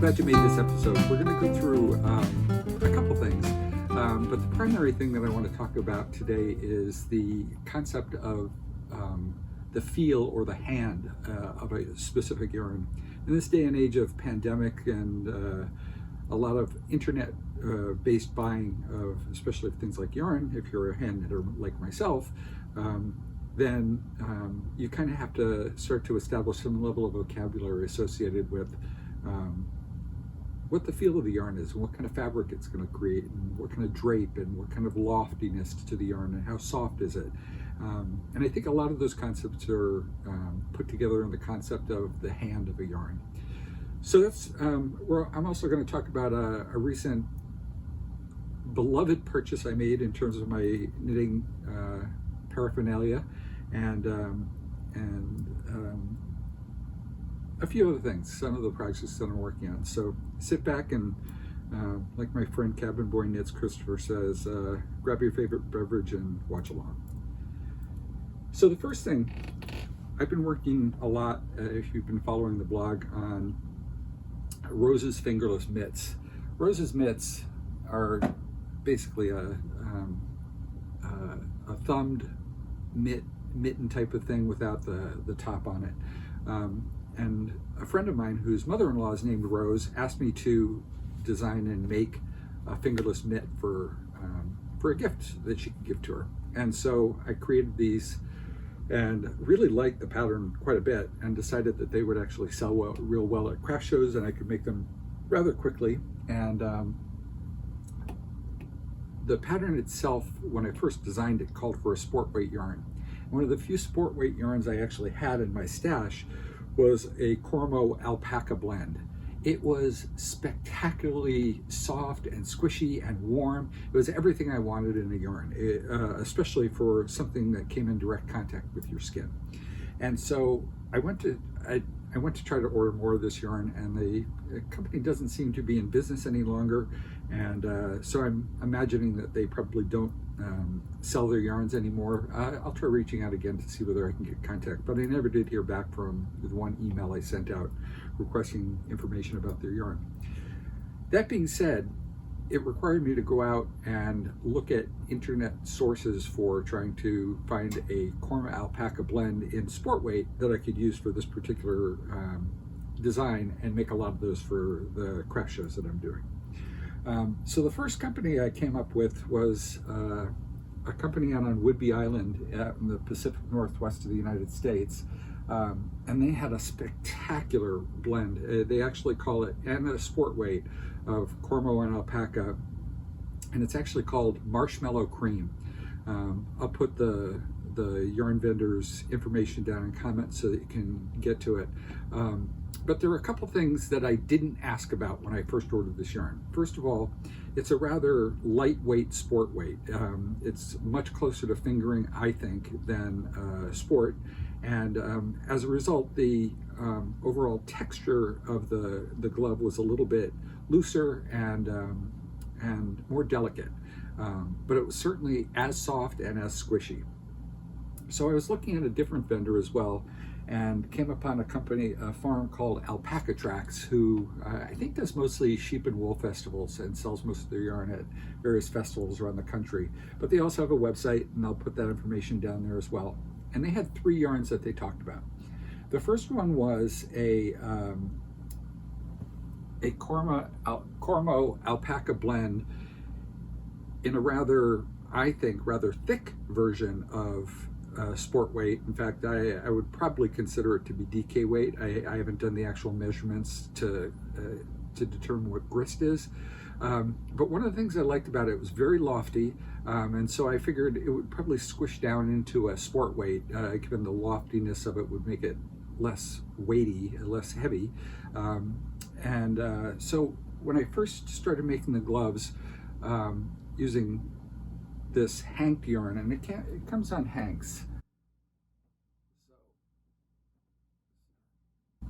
glad you made this episode. We're going to go through a couple things, but the primary thing that I want to talk about today is the concept of the feel or the hand of a specific yarn. In this day and age of pandemic and a lot of internet-based buying of especially things like yarn, if you're a hand knitter like myself, then you kind of have to start to establish some level of vocabulary associated with what the feel of the yarn is, and what kind of fabric it's going to create, and what kind of drape, and what kind of loftiness to the yarn, and how soft is it. And I think a lot of those concepts are put together in the concept of the hand of a yarn. So that's, I'm also going to talk about a recent beloved purchase I made in terms of my knitting paraphernalia, and a few other things, some of the projects that I'm working on. So sit back and, like my friend Cabin Boy Knits Christopher says, grab your favorite beverage and watch along. So the first thing, I've been working a lot, if you've been following the blog, on Rose's fingerless mitts. Rose's mitts are basically a thumbed mitten type of thing without the top on it. And a friend of mine whose mother-in-law is named Rose asked me to design and make a fingerless mitt for a gift that she could give to her. And so I created these and really liked the pattern quite a bit, and decided that they would actually sell real well at craft shows, and I could make them rather quickly. And the pattern itself, when I first designed it, called for a sport weight yarn. One of the few sport weight yarns I actually had in my stash was a Cormo Alpaca blend. It was spectacularly soft and squishy and warm. It was everything I wanted in a yarn, especially for something that came in direct contact with your skin. And so I went to try to order more of this yarn, and the company doesn't seem to be in business any longer. And so I'm imagining that they probably don't sell their yarns anymore. I'll try reaching out again to see whether I can get contact, but I never did hear back from the one email I sent out requesting information about their yarn. That being said, it required me to go out and look at internet sources for trying to find a Cormo Alpaca blend in sport weight that I could use for this particular design, and make a lot of those for the craft shows that I'm doing. So the first company I came up with was a company out on Whidbey Island in the Pacific Northwest of the United States. And they had a spectacular blend. They actually call it, and a sport weight of Cormo and Alpaca, and it's actually called Marshmallow Cream. I'll put the yarn vendor's information down in comments so that you can get to it. But there are a couple things that I didn't ask about when I first ordered this yarn. First of all, it's a rather lightweight sport weight. It's much closer to fingering, I think, than sport. And as a result, the overall texture of the glove was a little bit looser and more delicate. But it was certainly as soft and as squishy. So I was looking at a different vendor as well, and came upon a farm called Alpaca Tracks, who I think does mostly sheep and wool festivals and sells most of their yarn at various festivals around the country. But they also have a website, and I'll put that information down there as well. And they had 3 yarns that they talked about. The first one was a Cormo Alpaca blend in a rather thick version of sport weight. In fact, I would probably consider it to be DK weight. I haven't done the actual measurements to determine what grist is. But one of the things I liked about it was very lofty, and so I figured it would probably squish down into a sport weight, given the loftiness of it would make it less weighty, less heavy. So when I first started making the gloves using this hanked yarn, and it comes on hanks.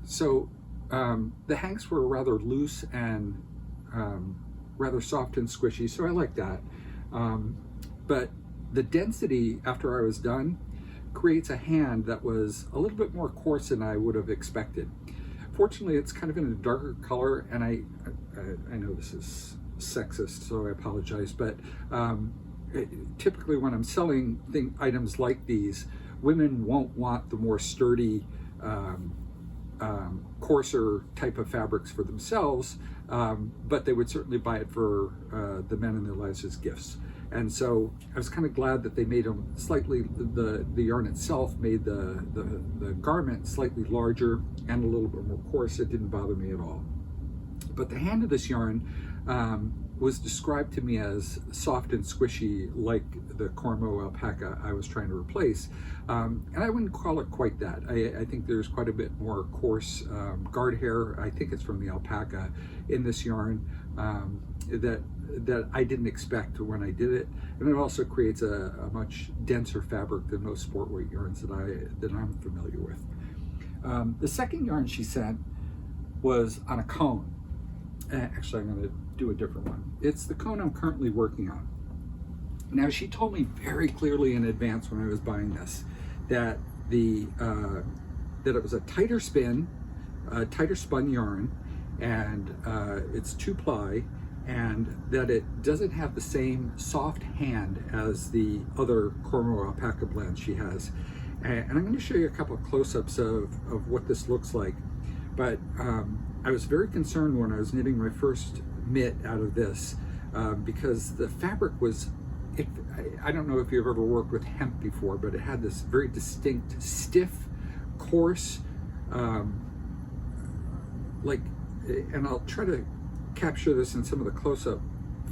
So the hanks were rather loose and rather soft and squishy, so I like that. But the density after I was done creates a hand that was a little bit more coarse than I would have expected. Fortunately, it's kind of in a darker color, and I know this is sexist, so I apologize, but typically when I'm selling items like these, women won't want the more sturdy, coarser type of fabrics for themselves, but they would certainly buy it for the men in their lives as gifts. And so I was kind of glad that they made them slightly, the yarn itself made the garment slightly larger and a little bit more coarse. It didn't bother me at all. But the hand of this yarn was described to me as soft and squishy, like the Cormo alpaca I was trying to replace. And I wouldn't call it quite that. I think there's quite a bit more coarse guard hair. I think it's from the alpaca in this yarn that I didn't expect when I did it. And it also creates a much denser fabric than most sport weight yarns that I'm familiar with. The second yarn she sent was on a cone. Actually, I'm going to do a different one. It's the cone I'm currently working on. Now, she told me very clearly in advance when I was buying this that that it was a tighter spun yarn, and it's 2-ply, and that it doesn't have the same soft hand as the other Cormo alpaca blend she has. And I'm going to show you a couple of close-ups of what this looks like. But I was very concerned when I was knitting my first mitt out of this because the fabric was, I don't know if you've ever worked with hemp before, but it had this very distinct, stiff, coarse, and I'll try to capture this in some of the close-up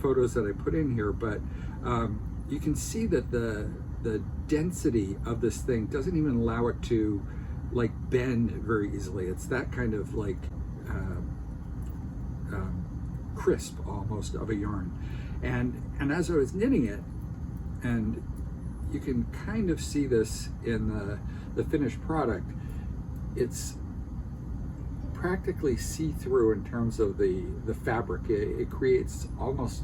photos that I put in here, but you can see that the density of this thing doesn't even allow it to like bend very easily. It's that kind of like crisp almost of a yarn. And as I was knitting it, and you can kind of see this in the finished product, it's practically see-through in terms of the fabric. It creates almost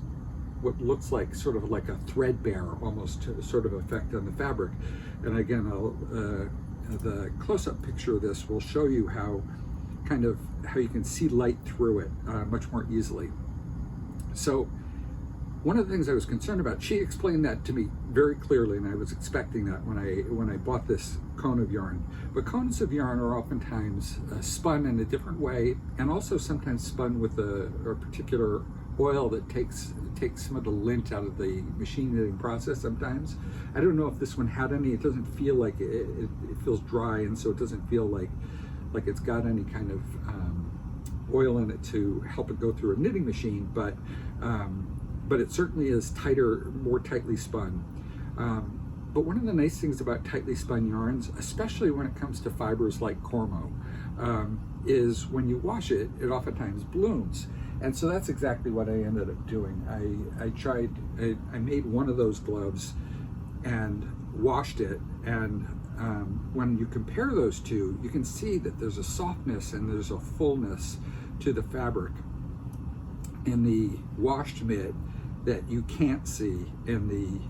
what looks like sort of like a threadbare almost sort of effect on the fabric. And again, the close-up picture of this will show you how you can see light through it much more easily. So one of the things I was concerned about, she explained that to me very clearly, and I was expecting that when I bought this cone of yarn. But cones of yarn are oftentimes spun in a different way, and also sometimes spun with a particular oil that takes some of the lint out of the machine knitting process sometimes. I don't know if this one had any. It doesn't feel like it feels dry, and so it doesn't feel like it's got any kind of oil in it to help it go through a knitting machine, but it certainly is tighter, more tightly spun. But one of the nice things about tightly spun yarns, especially when it comes to fibers like Cormo, is when you wash it, it oftentimes blooms. And so that's exactly what I ended up doing. I made one of those gloves and washed it, and when you compare those two, you can see that there's a softness and there's a fullness to the fabric in the washed mitt that you can't see in the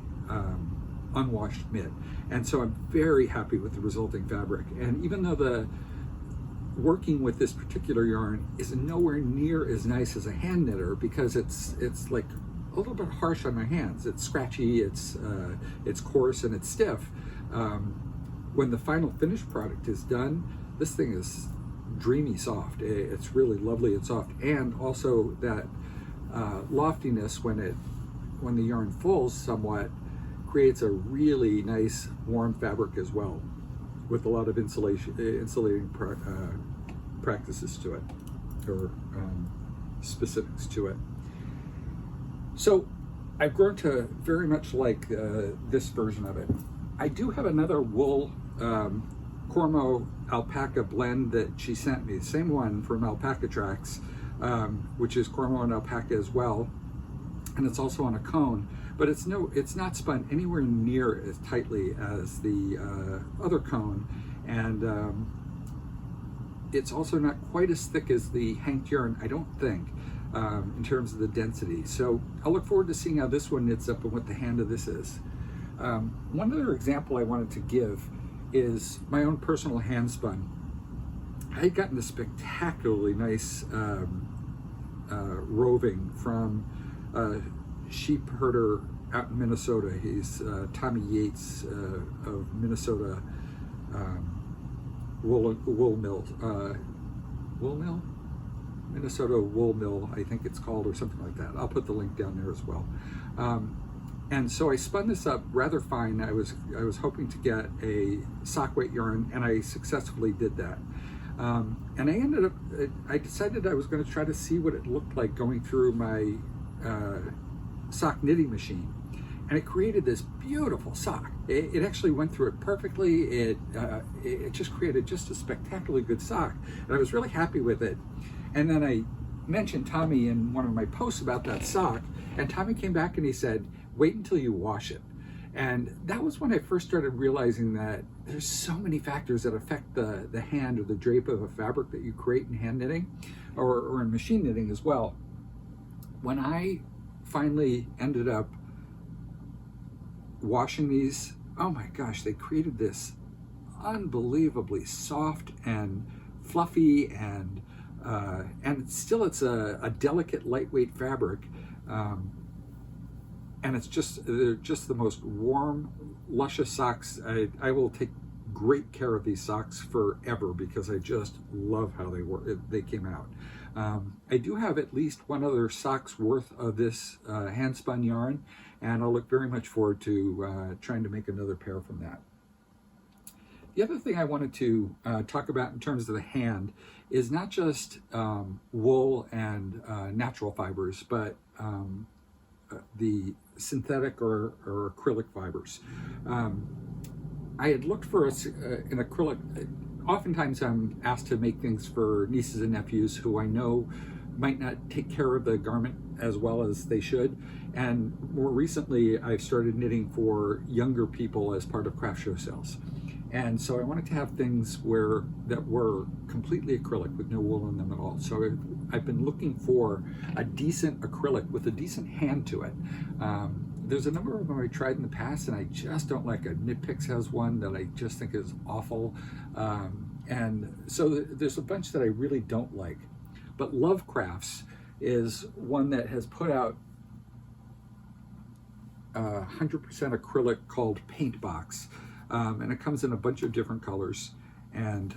unwashed mitt. And so I'm very happy with the resulting fabric. And even though working with this particular yarn is nowhere near as nice as a hand knitter, because it's like a little bit harsh on my hands. It's scratchy, it's coarse, and it's stiff. When the final finished product is done, this thing is dreamy soft. It's really lovely and soft, and also that loftiness when the yarn fulls somewhat creates a really nice warm fabric as well, with a lot of insulating practices to it, or specifics to it. So I've grown to very much like this version of it. I do have another wool Cormo alpaca blend that she sent me, the same one from Alpaca Tracks, which is Cormo and alpaca as well, and it's also on a cone, but it's not spun anywhere near as tightly as the other cone, and it's also not quite as thick as the hanked yarn, I don't think, in terms of the density. So I'll look forward to seeing how this one knits up and what the hand of this is. One other example I wanted to give is my own personal hand spun. I had gotten a spectacularly nice roving from a sheep herder out in Minnesota. He's Tommy Yates of Minnesota wool mill, Minnesota Wool Mill, I think it's called, or something like that. I'll put the link down there as well. And so I spun this up rather fine. I was hoping to get a sock weight yarn, and I successfully did that. And I decided I was going to try to see what it looked like going through my sock knitting machine. And it created this beautiful sock. It actually went through it perfectly. It just created just a spectacularly good sock. And I was really happy with it. And then I mentioned Tommy in one of my posts about that sock, and Tommy came back and he said, wait until you wash it. And that was when I first started realizing that there's so many factors that affect the hand or the drape of a fabric that you create in hand knitting or in machine knitting as well. When I finally ended up washing these, oh my gosh, they created this unbelievably soft and fluffy, and still it's a delicate, lightweight fabric, and they're just the most warm, luscious socks. I will take great care of these socks forever because I just love how they came out. I do have at least one other sock's worth of this hand spun yarn, and I'll look very much forward to trying to make another pair from that. The other thing I wanted to talk about in terms of the hand is not just wool and natural fibers, but the synthetic or acrylic fibers. I had looked for an acrylic. Oftentimes I'm asked to make things for nieces and nephews who I know might not take care of the garment as well as they should. And more recently, I've started knitting for younger people as part of craft show sales. And so I wanted to have things that were completely acrylic with no wool in them at all. So I've been looking for a decent acrylic with a decent hand to it. There's a number of them I tried in the past, and I just don't like it. Knit Picks has one that I just think is awful. And so there's a bunch that I really don't like. But Love Crafts is one that has put out 100% acrylic called Paint Box. And it comes in a bunch of different colors, and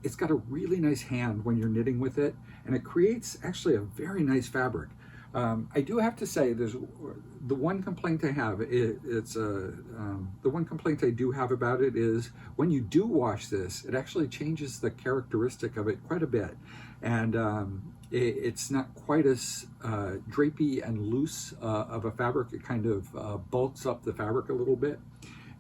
it's got a really nice hand when you're knitting with it, and it creates actually a very nice fabric. I do have to say, there's the one complaint I have. The one complaint I do have about it is when you do wash this, it actually changes the characteristic of it quite a bit, and it's not quite as drapey and loose of a fabric. It kind of bulks up the fabric a little bit,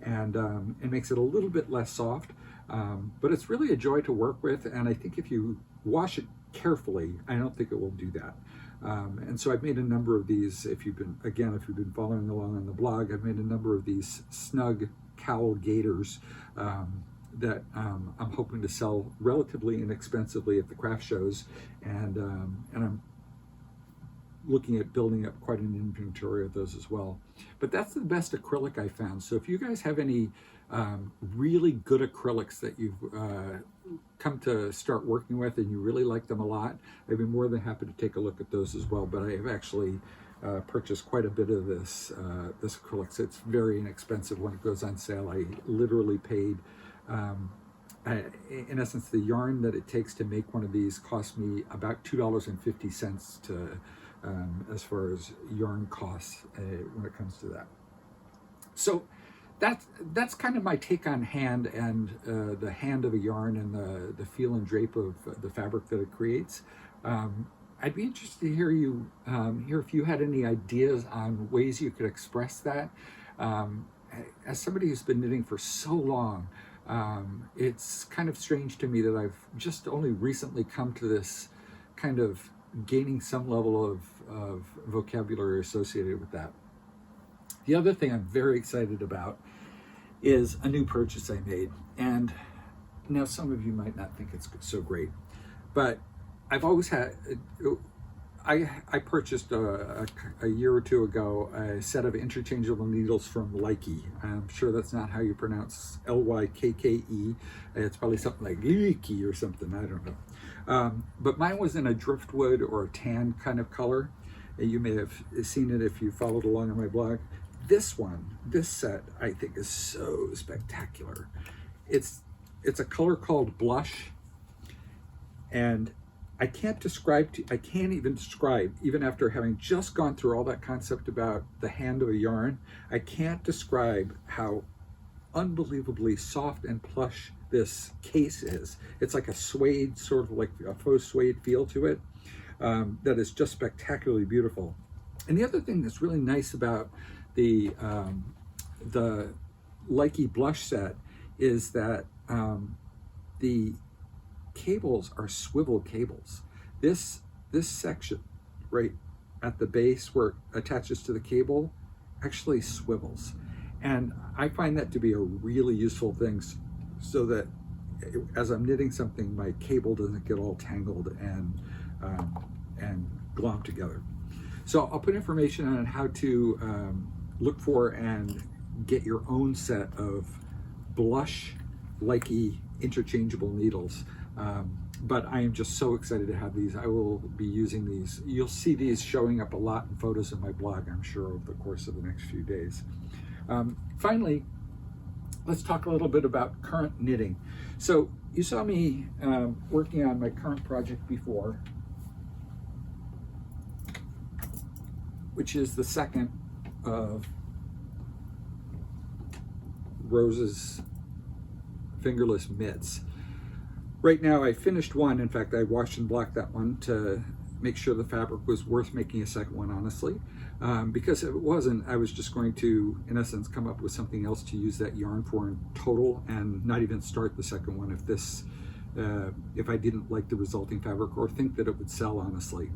and it makes it a little bit less soft, but it's really a joy to work with, and I think if you wash it carefully, I don't think it will do that. And so I've made a number of these. If you've been following along on the blog, I've made a number of these snug cowl gaiters that I'm hoping to sell relatively inexpensively at the craft shows, and I'm looking at building up quite an inventory of those as well. But that's the best acrylic I found. So if you guys have any really good acrylics that you've come to start working with and you really like them a lot, I'd be more than happy to take a look at those as well. But I have actually purchased quite a bit of this acrylics. It's very inexpensive when it goes on sale. I literally paid, in essence, the yarn that it takes to make one of these cost me about $2.50 to as far as yarn costs when it comes to that. So that's kind of my take on hand and the hand of a yarn and the feel and drape of the fabric that it creates. I'd be interested to hear if you had any ideas on ways you could express that. As somebody who's been knitting for so long, it's kind of strange to me that I've just only recently come to this kind of gaining some level of vocabulary associated with that. The other thing I'm very excited about is a new purchase I made. And now some of you might not think it's so great, but I've always had I purchased a year or two ago a set of interchangeable needles from Lykke. I'm sure that's not how you pronounce Lykke. It's probably something like Lykke or something, I don't know. But mine was in a driftwood or a tan kind of color. You may have seen it if you followed along on my blog. This set, I think is so spectacular. It's a color called blush, and I can't even describe, even after having just gone through all that concept about the hand of a yarn, I can't describe how unbelievably soft and plush this case is. It's like a suede, sort of like a faux suede feel to it, that is just spectacularly beautiful. And the other thing that's really nice about the Lykke blush set is that the cables are swivel cables. This section right at the base where it attaches to the cable actually swivels, and I find that to be a really useful thing, so that as I'm knitting something, my cable doesn't get all tangled and glommed together. So I'll put information on how to look for and get your own set of blush Lykke interchangeable needles. But I am just so excited to have these. I will be using these. You'll see these showing up a lot in photos in my blog, I'm sure, over the course of the next few days. Finally, let's talk a little bit about current knitting. So you saw me working on my current project before, which is the second of Rose's fingerless mitts. Right now I finished one. In fact, I washed and blocked that one to make sure the fabric was worth making a second one, honestly. Because if it wasn't, I was just going to, in essence, come up with something else to use that yarn for in total and not even start the second one if I didn't like the resulting fabric or think that it would sell, honestly.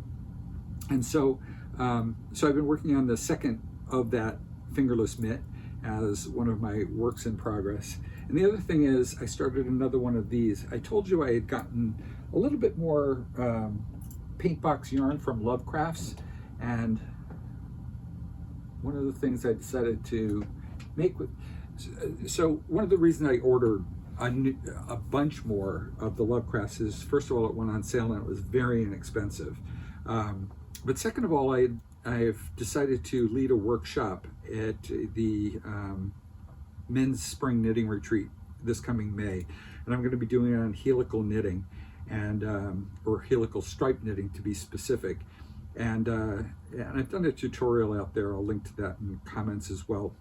And so I've been working on the second of that fingerless mitt as one of my works in progress. And the other thing is, I started another one of these. I told you I had gotten a little bit more paint box yarn from Love Crafts, and one of the things I decided to make with, so one of the reasons I ordered a bunch more of the Love Crafts is, first of all, it went on sale and it was very inexpensive. But second of all, I've decided to lead a workshop at the men's spring knitting retreat this coming May, and I'm going to be doing it on helical knitting and or helical stripe knitting, to be specific. And I've done a tutorial out there. I'll link to that in the comments as well,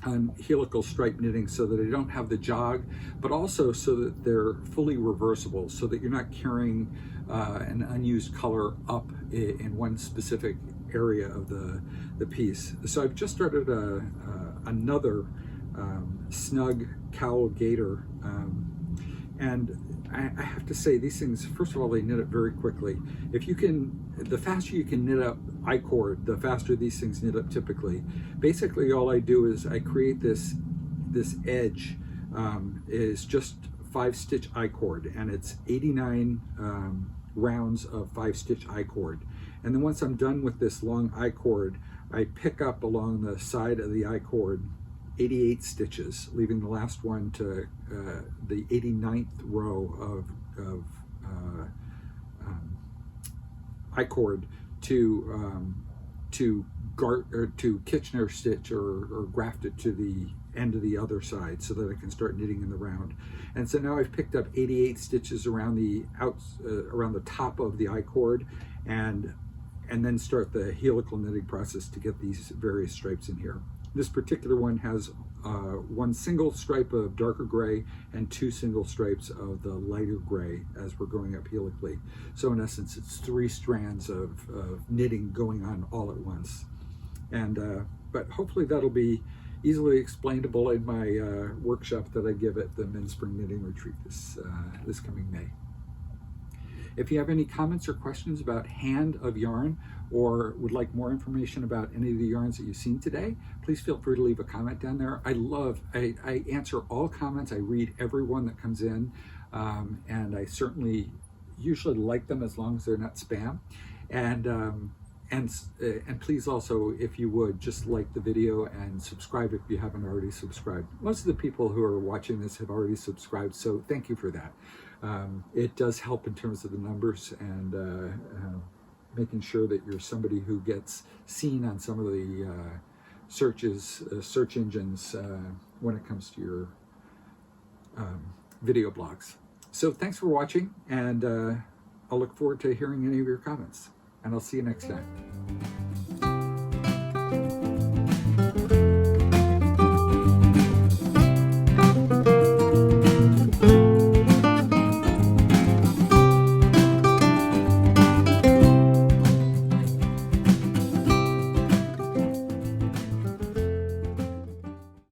on helical stripe knitting, so that they don't have the jog, but also so that they're fully reversible, so that you're not carrying an unused color up in one specific area of the piece. So I've just started another snug cowl gaiter, and I have to say, these things, first of all, they knit up very quickly. If you can, the faster you can knit up I-cord, the faster these things knit up typically. Basically, all I do is I create this edge, is just 5-stitch I-cord, and it's 89 rounds of 5-stitch I-cord. And then once I'm done with this long I-cord, I pick up along the side of the I-cord 88 stitches, leaving the last one to the 89th row of I-cord to Kitchener stitch or graft it to the end of the other side, so that I can start knitting in the round. And so now I've picked up 88 stitches around around the top of the I-cord, and then start the helical knitting process to get these various stripes in here. This particular one has one single stripe of darker gray and 2 single stripes of the lighter gray as we're going up helically. So in essence, it's 3 strands of knitting going on all at once. And but hopefully that'll be easily explainable in my workshop that I give at the Men's Spring Knitting Retreat this coming May. If you have any comments or questions about hand of yarn, or would like more information about any of the yarns that you've seen today, please feel free to leave a comment down there. I answer all comments. I read every one that comes in, and I certainly usually like them as long as they're not spam. And please also, if you would, just like the video and subscribe if you haven't already subscribed. Most of the people who are watching this have already subscribed, so thank you for that. It does help in terms of the numbers and making sure that you're somebody who gets seen on some of the search engines when it comes to your video blogs. So thanks for watching, and I'll look forward to hearing any of your comments, and I'll see you next time.